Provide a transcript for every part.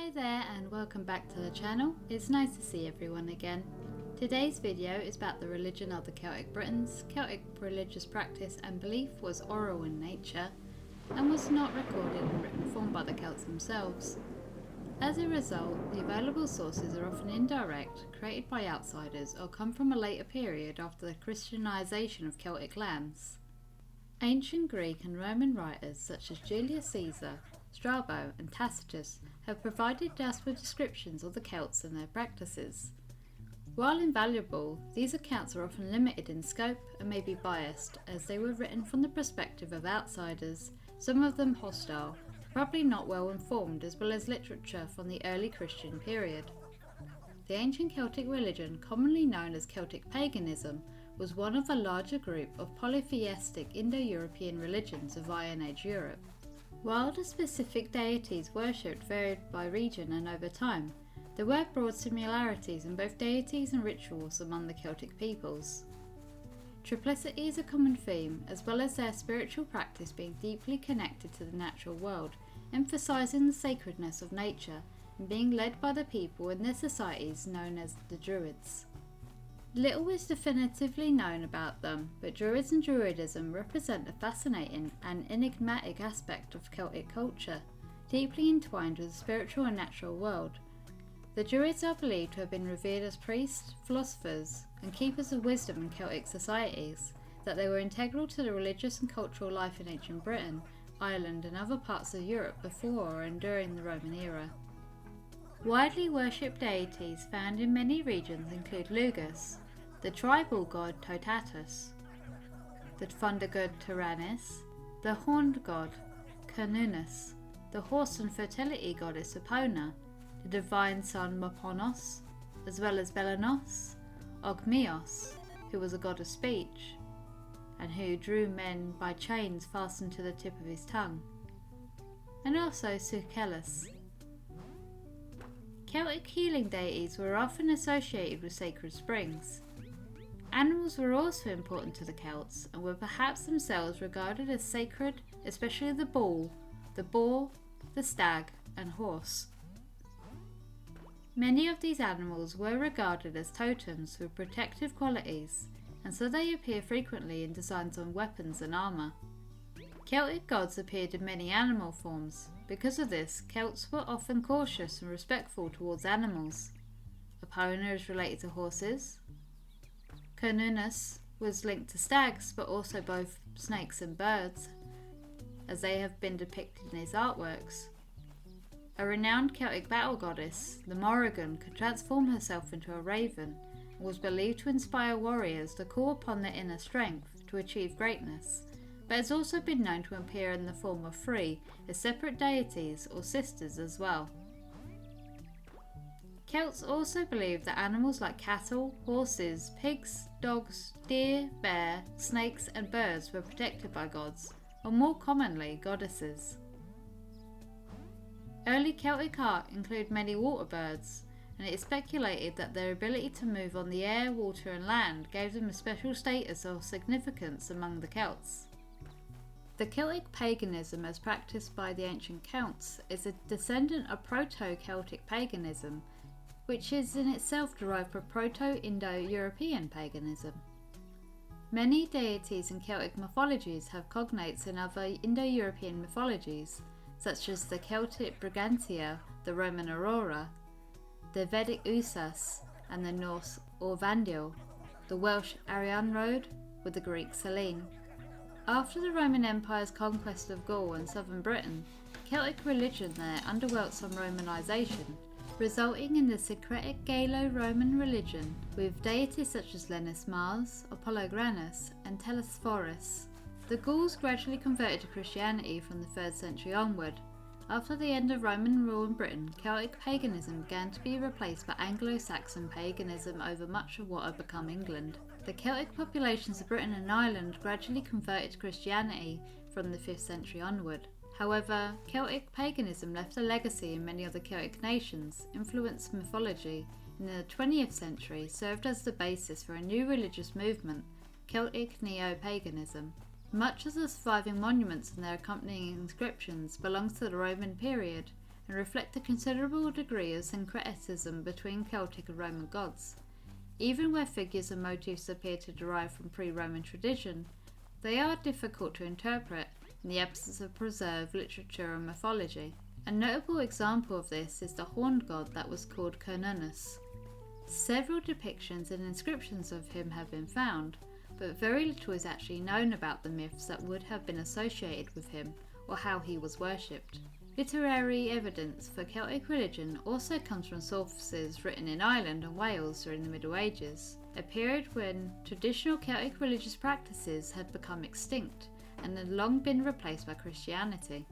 Hi there and welcome back to the channel. It's nice to see everyone again. Today's video is about the religion of the Celtic Britons. Celtic religious practice and belief was oral in nature and was not recorded in written form by the Celts themselves. As a result, the available sources are often indirect, created by outsiders, or come from a later period after the Christianization of Celtic lands. Ancient Greek and Roman writers such as Julius Caesar, Strabo and Tacitus have provided us with descriptions of the Celts and their practices. While invaluable, these accounts are often limited in scope and may be biased, as they were written from the perspective of outsiders, some of them hostile, probably not well informed, as well as literature from the early Christian period. The ancient Celtic religion, commonly known as Celtic paganism, was one of the larger group of polytheistic Indo-European religions of Iron Age Europe. While the specific deities worshipped varied by region and over time, there were broad similarities in both deities and rituals among the Celtic peoples. Triplicity is a common theme, as well as their spiritual practice being deeply connected to the natural world, emphasising the sacredness of nature and being led by the people in their societies known as the Druids. Little is definitively known about them, but Druids and Druidism represent a fascinating and enigmatic aspect of Celtic culture, deeply entwined with the spiritual and natural world. The Druids are believed to have been revered as priests, philosophers, and keepers of wisdom in Celtic societies, that they were integral to the religious and cultural life in ancient Britain, Ireland and other parts of Europe before and during the Roman era. Widely worshipped deities found in many regions include Lugus, the tribal god Totatus, the thunder god Tyrannus, the horned god Cernunnos, the horse and fertility goddess Epona, the divine son Moponos, as well as Belanos, Ogmios, who was a god of speech, and who drew men by chains fastened to the tip of his tongue, and also Sucellus. Celtic healing deities were often associated with sacred springs. Animals were also important to the Celts and were perhaps themselves regarded as sacred, especially the bull, the boar, the stag and horse. Many of these animals were regarded as totems with protective qualities, and so they appear frequently in designs on weapons and armour. Celtic gods appeared in many animal forms. Because of this, Celts were often cautious and respectful towards animals. Epona is related to horses. Cernunnos was linked to stags, but also both snakes and birds, as they have been depicted in his artworks. A renowned Celtic battle goddess, the Morrigan, could transform herself into a raven and was believed to inspire warriors to call upon their inner strength to achieve greatness, but has also been known to appear in the form of three as separate deities or sisters as well. Celts also believed that animals like cattle, horses, pigs, dogs, deer, bear, snakes and birds were protected by gods, or more commonly goddesses. Early Celtic art included many water birds, and it is speculated that their ability to move on the air, water and land gave them a special status or significance among the Celts. The Celtic paganism as practiced by the ancient Celts is a descendant of Proto-Celtic paganism, which is in itself derived from Proto-Indo-European paganism. Many deities in Celtic mythologies have cognates in other Indo-European mythologies, such as the Celtic Brigantia, the Roman Aurora, the Vedic Usas, and the Norse Orvandil, the Welsh Arianrhod with the Greek Selene. After the Roman Empire's conquest of Gaul and southern Britain, Celtic religion there underwent some Romanisation, resulting in the syncretic Gallo-Roman religion with deities such as Lenus Mars, Apollo Granus and Telesphorus. The Gauls gradually converted to Christianity from the 3rd century onward. After the end of Roman rule in Britain, Celtic paganism began to be replaced by Anglo-Saxon paganism over much of what had become England. The Celtic populations of Britain and Ireland gradually converted to Christianity from the 5th century onward. However, Celtic paganism left a legacy in many other Celtic nations, influenced mythology, and in the 20th century served as the basis for a new religious movement, Celtic neo-paganism. Much of the surviving monuments and their accompanying inscriptions belongs to the Roman period, and reflect a considerable degree of syncretism between Celtic and Roman gods. Even where figures and motifs appear to derive from pre-Roman tradition, they are difficult to interpret in the absence of preserved literature and mythology. A notable example of this is the horned god that was called Cernunnos. Several depictions and inscriptions of him have been found, but very little is actually known about the myths that would have been associated with him or how he was worshipped. Literary evidence for Celtic religion also comes from sources written in Ireland and Wales during the Middle Ages, a period when traditional Celtic religious practices had become extinct and had long been replaced by Christianity.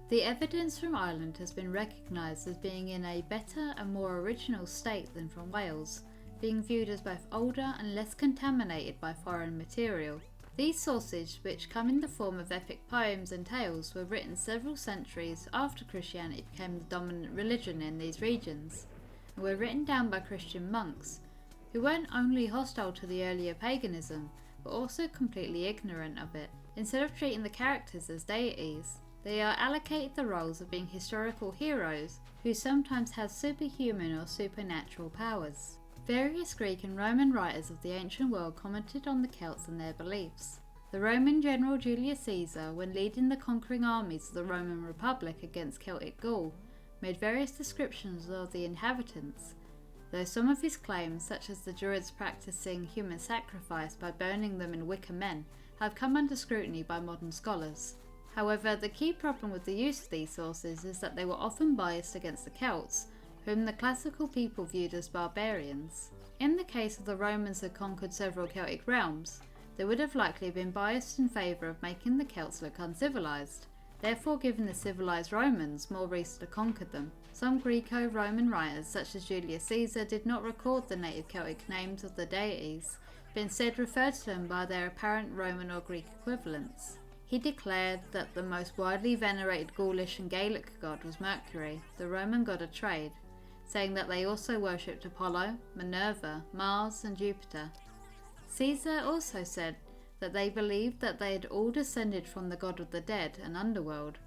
The evidence from Ireland has been recognised as being in a better and more original state than from Wales, being viewed as both older and less contaminated by foreign material. These sources, which come in the form of epic poems and tales, were written several centuries after Christianity became the dominant religion in these regions, and were written down by Christian monks, who weren't only hostile to the earlier paganism, but also completely ignorant of it. Instead of treating the characters as deities, they are allocated the roles of being historical heroes who sometimes have superhuman or supernatural powers. Various Greek and Roman writers of the ancient world commented on the Celts and their beliefs. The Roman general Julius Caesar, when leading the conquering armies of the Roman Republic against Celtic Gaul, made various descriptions of the inhabitants, though some of his claims, such as the Druids practicing human sacrifice by burning them in wicker men, have come under scrutiny by modern scholars. However, the key problem with the use of these sources is that they were often biased against the Celts, whom the classical people viewed as barbarians. In the case of the Romans had conquered several Celtic realms, they would have likely been biased in favour of making the Celts look uncivilised, therefore giving the civilised Romans more reason to conquer them. Some Greco-Roman writers, such as Julius Caesar, did not record the native Celtic names of the deities, but instead referred to them by their apparent Roman or Greek equivalents. He declared that the most widely venerated Gaulish and Gaelic god was Mercury, the Roman god of trade, saying that they also worshipped Apollo, Minerva, Mars and Jupiter. Caesar also said that they believed that they had all descended from the god of the dead and underworld,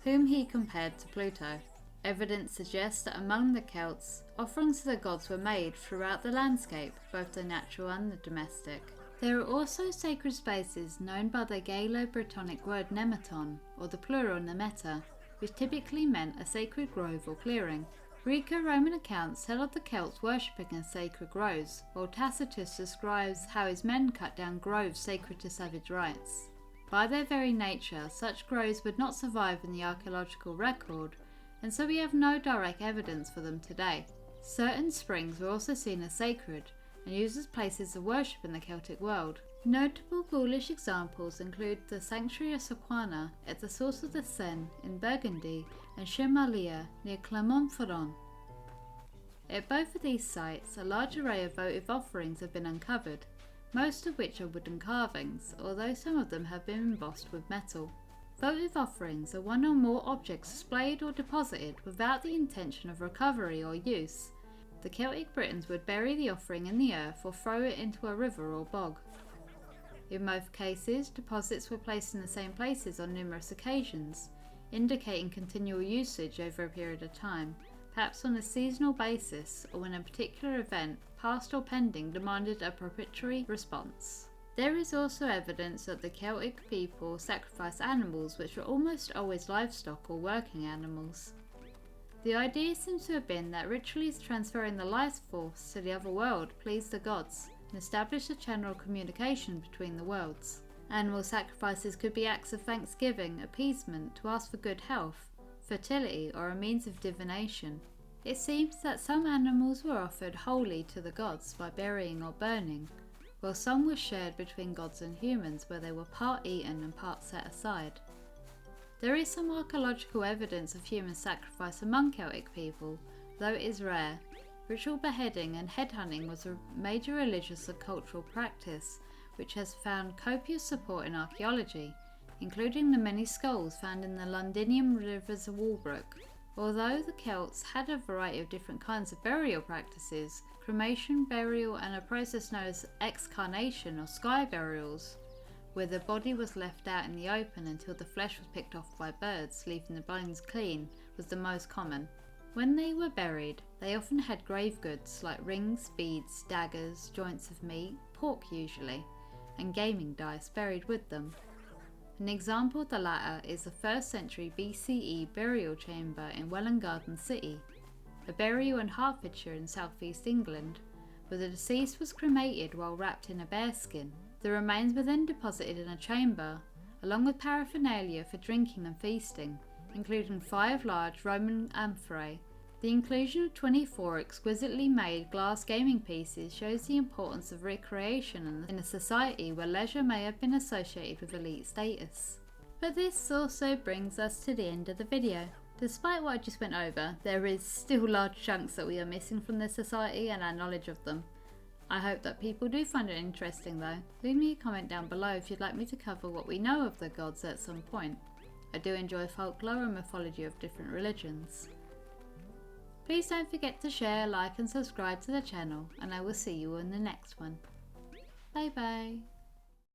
whom he compared to Pluto. Evidence suggests that among the Celts, offerings to the gods were made throughout the landscape, both the natural and the domestic. There are also sacred spaces known by the Gallo-Brittonic word nemeton, or the plural nemeta, which typically meant a sacred grove or clearing. Greco-Roman accounts tell of the Celts worshipping in sacred groves, while Tacitus describes how his men cut down groves sacred to savage rites. By their very nature, such groves would not survive in the archaeological record, and so we have no direct evidence for them today. Certain springs were also seen as sacred, and used as places of worship in the Celtic world. Notable Gaulish examples include the sanctuary of Sequana at the source of the Seine in Burgundy and Chemalia near Clermont-Ferrand. At both of these sites, a large array of votive offerings have been uncovered, most of which are wooden carvings, although some of them have been embossed with metal. Votive offerings are one or more objects displayed or deposited without the intention of recovery or use. The Celtic Britons would bury the offering in the earth or throw it into a river or bog. In most cases, deposits were placed in the same places on numerous occasions, indicating continual usage over a period of time, perhaps on a seasonal basis or when a particular event, past or pending, demanded a propitiatory response. There is also evidence that the Celtic people sacrificed animals which were almost always livestock or working animals. The idea seems to have been that ritually transferring the life force to the other world pleased the gods and established a channel of communication between the worlds. Animal sacrifices could be acts of thanksgiving, appeasement, to ask for good health, fertility, or a means of divination. It seems that some animals were offered wholly to the gods by burying or burning, while some were shared between gods and humans where they were part eaten and part set aside. There is some archaeological evidence of human sacrifice among Celtic people, though it is rare. Ritual beheading and headhunting was a major religious and cultural practice which has found copious support in archaeology, including the many skulls found in the Londinium rivers of Walbrook. Although the Celts had a variety of different kinds of burial practices, cremation, burial and a process known as excarnation or sky burials, where the body was left out in the open until the flesh was picked off by birds, leaving the bones clean, was the most common. When they were buried, they often had grave goods like rings, beads, daggers, joints of meat, pork usually, and gaming dice buried with them. An example of the latter is the 1st century BCE burial chamber in Welwyn Garden City, a burial in Hertfordshire in southeast England, where the deceased was cremated while wrapped in a bearskin. The remains were then deposited in a chamber, along with paraphernalia for drinking and feasting, including 5 large Roman amphorae. The inclusion of 24 exquisitely made glass gaming pieces shows the importance of recreation in a society where leisure may have been associated with elite status. But this also brings us to the end of the video. Despite what I just went over, there is still large chunks that we are missing from this society and our knowledge of them. I hope that people do find it interesting though. Leave me a comment down below if you'd like me to cover what we know of the gods at some point. I do enjoy folklore and mythology of different religions. Please don't forget to share, like and subscribe to the channel, and I will see you in the next one. Bye bye.